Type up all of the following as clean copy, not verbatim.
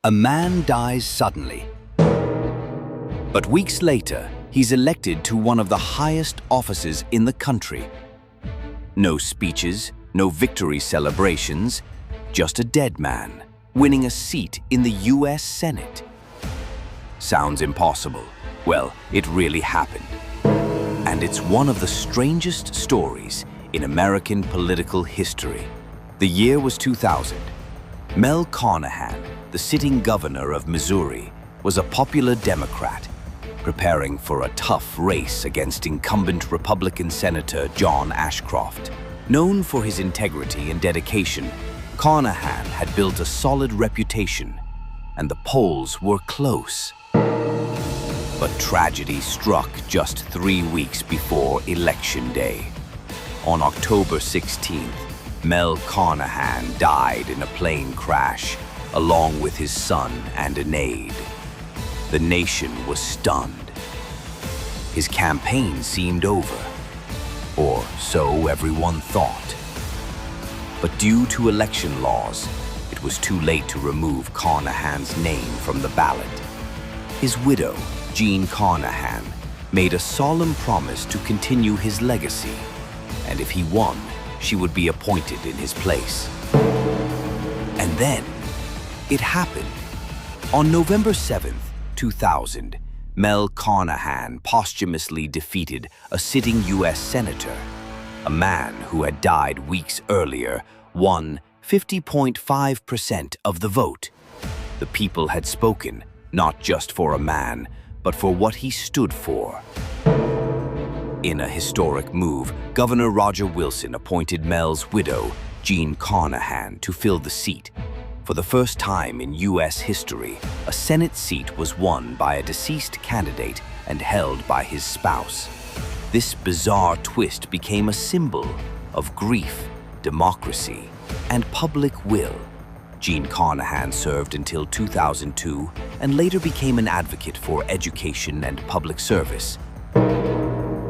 A man dies suddenly. But weeks later, he's elected to one of the highest offices in the country. No speeches, no victory celebrations, just a dead man winning a seat in the US Senate. Sounds impossible. Well, it really happened. And it's one of the strangest stories in American political history. The year was 2000. Mel Carnahan, the sitting governor of Missouri, was a popular Democrat, preparing for a tough race against incumbent Republican Senator John Ashcroft. Known for his integrity and dedication, Carnahan had built a solid reputation, and the polls were close. But tragedy struck just 3 weeks before Election Day. On October 16th, Mel Carnahan died in a plane crash, along with his son and an aide. The nation was stunned. His campaign seemed over, or so everyone thought. But due to election laws, it was too late to remove Carnahan's name from the ballot. His widow, Jean Carnahan, made a solemn promise to continue his legacy, and if he won, she would be appointed in his place. And then, it happened. On November 7th, 2000, Mel Carnahan posthumously defeated a sitting US senator. A man who had died weeks earlier won 50.5% of the vote. The people had spoken, not just for a man, but for what he stood for. In a historic move, Governor Roger Wilson appointed Mel's widow, Jean Carnahan, to fill the seat. For the first time in US history, a Senate seat was won by a deceased candidate and held by his spouse. This bizarre twist became a symbol of grief, democracy, and public will. Jean Carnahan served until 2002 and later became an advocate for education and public service.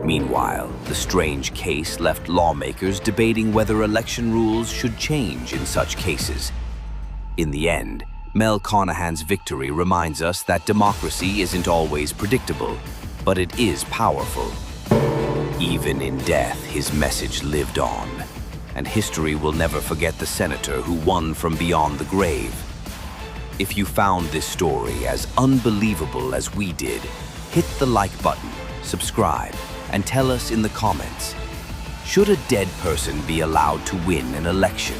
Meanwhile, the strange case left lawmakers debating whether election rules should change in such cases. In the end, Mel Carnahan's victory reminds us that democracy isn't always predictable, but it is powerful. Even in death, his message lived on, and history will never forget the senator who won from beyond the grave. If you found this story as unbelievable as we did, hit the like button, subscribe, and tell us in the comments, should a dead person be allowed to win an election?